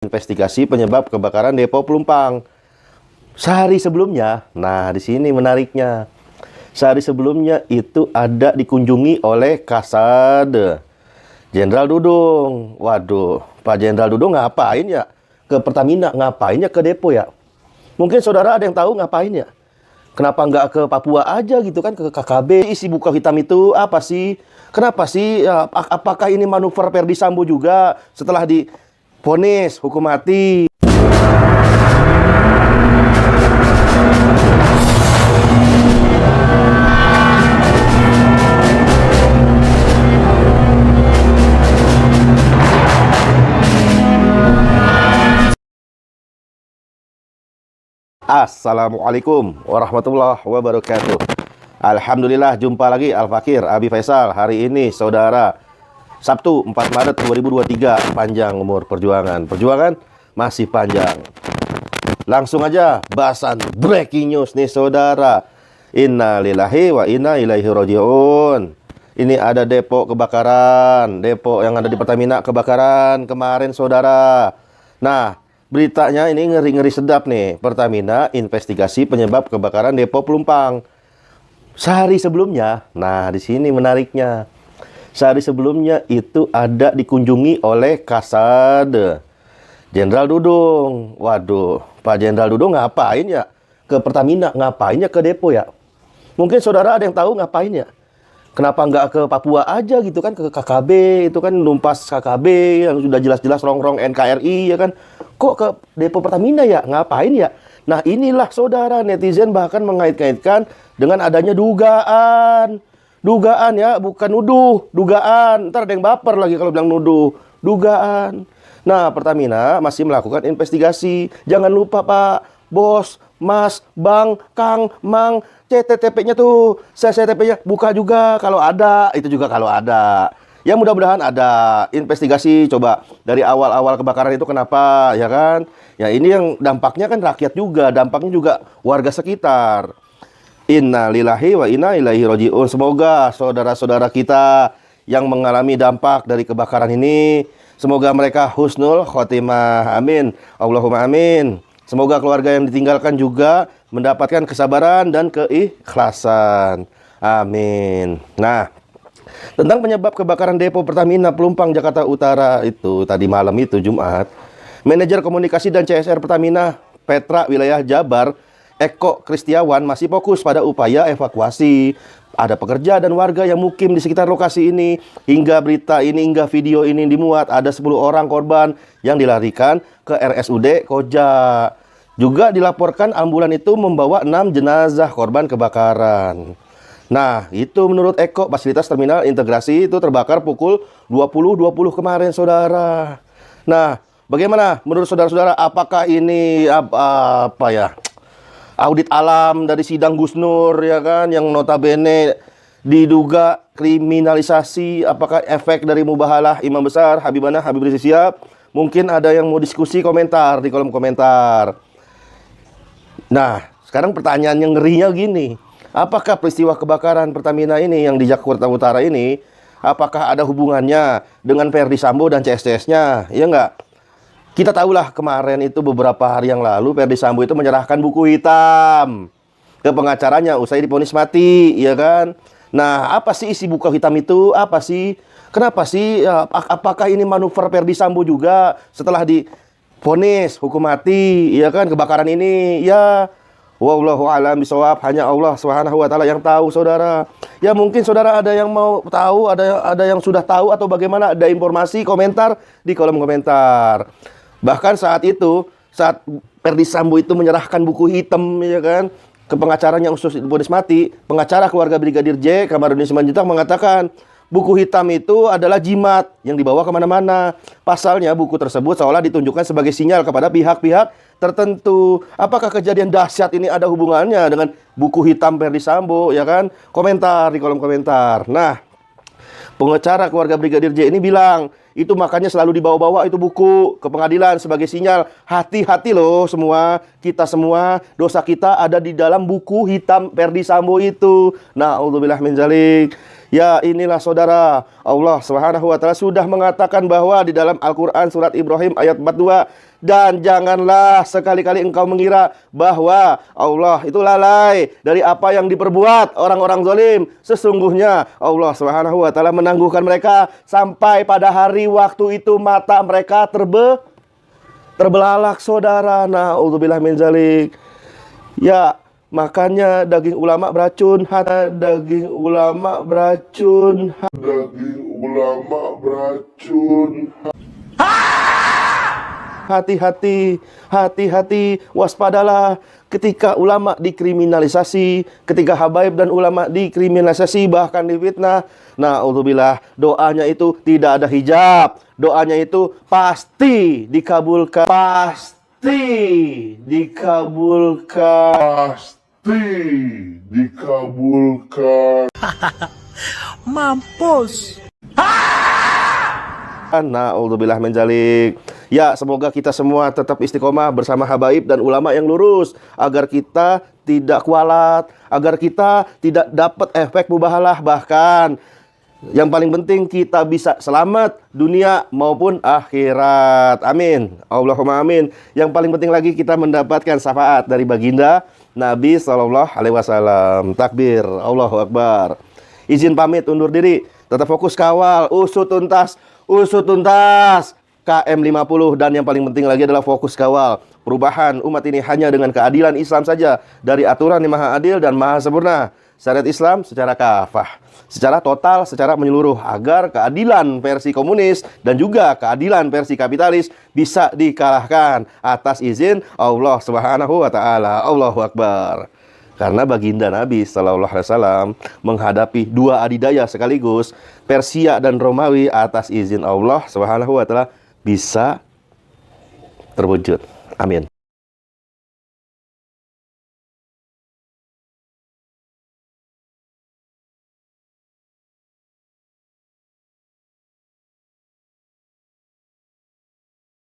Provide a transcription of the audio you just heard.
Investigasi penyebab kebakaran Depo Pelumpang. Sehari sebelumnya, nah di sini menariknya. Sehari sebelumnya itu ada dikunjungi oleh Kasade Jenderal Dudung. Waduh, Pak Jenderal Dudung ngapain ya ke Pertamina? Ngapain ya ke depo ya? Mungkin saudara ada yang tahu ngapain ya? Kenapa nggak ke Papua aja gitu kan, ke KKB? Isi buku hitam itu apa sih? Kenapa sih? Ya, apakah ini manuver Ferdi Sambo juga setelah divonis hukum mati? Assalamualaikum warahmatullahi wabarakatuh. Alhamdulillah, jumpa lagi Al-Fakir Abi Faisal. Hari ini saudara, Sabtu 4 Maret 2023. Panjang umur perjuangan. Perjuangan masih panjang. Langsung aja bahasan breaking news nih saudara. Innalillahi wa inna ilaihi raji'un. Ini ada depo kebakaran. Depo yang ada di Pertamina kebakaran kemarin saudara. Nah, beritanya ini ngeri-ngeri sedap nih. Pertamina investigasi penyebab kebakaran Depo Pelumpang. Sehari sebelumnya, nah di sini menariknya. Sehari sebelumnya itu ada dikunjungi oleh Kasade Jenderal Dudung. Waduh, Pak Jenderal Dudung ngapain ya ke Pertamina? Ngapain ya ke depo ya? Mungkin saudara ada yang tahu ngapain ya? Kenapa nggak ke Papua aja gitu kan, ke KKB, itu kan numpas KKB yang sudah jelas-jelas rongrong NKRI ya kan. Kok ke depo Pertamina ya? Ngapain ya? Nah inilah saudara, netizen bahkan mengait-kaitkan dengan adanya dugaan. Dugaan ya, bukan nuduh, dugaan. Ntar ada yang baper lagi kalau bilang nuduh. Dugaan. Nah, Pertamina masih melakukan investigasi. Jangan lupa Pak, Bos, Mas, Bang, Kang, Mang, CTTP-nya tuh, CTTP-nya buka juga kalau ada, itu juga kalau ada. Ya mudah-mudahan ada investigasi coba dari awal-awal kebakaran itu kenapa, ya kan? Ya ini yang dampaknya kan rakyat juga, dampaknya juga warga sekitar. Innalillahi wa inna ilaihi raji'un. Semoga saudara-saudara kita yang mengalami dampak dari kebakaran ini, semoga mereka husnul khotimah. Amin. Allahumma amin. Semoga keluarga yang ditinggalkan juga mendapatkan kesabaran dan keikhlasan. Amin. Nah, tentang penyebab kebakaran depo Pertamina Pelumpang Jakarta Utara itu tadi malam itu Jumat, manajer komunikasi dan CSR Pertamina Petra wilayah Jabar, Eko Kristiawan masih fokus pada upaya evakuasi. Ada pekerja dan warga yang mukim di sekitar lokasi ini. Hingga berita ini, hingga video ini dimuat, ada 10 orang korban yang dilarikan ke RSUD Koja. Juga dilaporkan ambulan itu membawa 6 jenazah korban kebakaran. Nah, itu menurut Eko, fasilitas terminal integrasi itu terbakar pukul 20.20 kemarin, saudara. Nah, bagaimana menurut saudara-saudara? Apakah ini apa ya? Audit alam dari sidang Gus Nur, ya kan, yang notabene diduga kriminalisasi? Apakah efek dari mubahalah Imam Besar Habib Rizik Syihab? Mungkin ada yang mau diskusi, komentar di kolom komentar. Nah, sekarang pertanyaan yang ngerinya gini. Apakah peristiwa kebakaran Pertamina ini yang di Jakarta Utara ini, apakah ada hubungannya dengan Ferdi Sambo dan CSCS-nya? Ya enggak? Kita tahulah kemarin itu beberapa hari yang lalu Ferdi Sambo itu menyerahkan buku hitam ke pengacaranya usai divonis mati, ya kan? Nah, apa sih isi buku hitam itu? Apa sih? Kenapa sih? Apakah ini manuver Ferdi Sambo juga setelah divonis hukum mati, ya kan, kebakaran ini? Ya, wallahu a'lam bishawab, hanya Allah Subhanahu wa taala yang tahu, saudara. Ya mungkin saudara ada yang mau tahu, ada yang sudah tahu atau bagaimana, ada informasi, komentar di kolom komentar. Bahkan saat itu, saat Ferdi Sambo itu menyerahkan buku hitam, ya kan, ke pengacaranya usus divonis mati, pengacara keluarga Brigadir J, Kamarudin Simanjuntak mengatakan buku hitam itu adalah jimat yang dibawa kemana-mana. Pasalnya buku tersebut seolah ditunjukkan sebagai sinyal kepada pihak-pihak tertentu. Apakah kejadian dahsyat ini ada hubungannya dengan buku hitam Ferdi Sambo, ya kan? Komentar di kolom komentar. Nah, pengacara keluarga Brigadir J ini bilang, itu makanya selalu dibawa-bawa itu buku ke pengadilan sebagai sinyal. Hati-hati loh semua, kita semua, dosa kita ada di dalam buku hitam Ferdi Sambo itu. Na'udzubillah min dzalik. Ya inilah saudara, Allah Subhanahu wa taala sudah mengatakan bahwa di dalam Al-Qur'an surat Ibrahim ayat 42, Dan janganlah sekali-kali engkau mengira bahwa Allah itu lalai dari apa yang diperbuat orang-orang zalim. Sesungguhnya Allah Subhanahu wa taala menangguhkan mereka sampai pada hari waktu itu mata mereka terbelalak, saudara. Na'udzubillah min zalik. Ya, makanya daging ulama beracun, daging ulama beracun, daging ulama beracun. Hati-hati, hati-hati, waspadalah ketika ulama dikriminalisasi, ketika habaib dan ulama dikriminalisasi, bahkan difitnah. Na'udzubillah, doanya itu tidak ada hijab, doanya itu pasti dikabulkan, pasti dikabulkan, pasti dikabulkan. Mampus. Na'udzubillah min dzalik. Ya, semoga kita semua tetap istiqomah bersama habaib dan ulama yang lurus, agar kita tidak kualat, agar kita tidak dapat efek mubahalah, bahkan yang paling penting kita bisa selamat dunia maupun akhirat. Amin. Allahumma amin. Yang paling penting lagi kita mendapatkan syafaat dari baginda Nabi SAW. Takbir, Allahu Akbar. Izin pamit undur diri. Tetap fokus kawal, usut tuntas KM50. Dan yang paling penting lagi adalah fokus kawal perubahan umat ini hanya dengan keadilan Islam saja, dari aturan yang maha adil dan maha sempurna, syariat Islam secara kafah, secara total, secara menyeluruh, agar keadilan versi komunis dan juga keadilan versi kapitalis bisa dikalahkan atas izin Allah Subhanahu wa taala. Allahu Akbar. Karena baginda Nabi SAW menghadapi dua adidaya sekaligus, Persia dan Romawi, atas izin Allah Subhanahu wa taala bisa terwujud. Amin.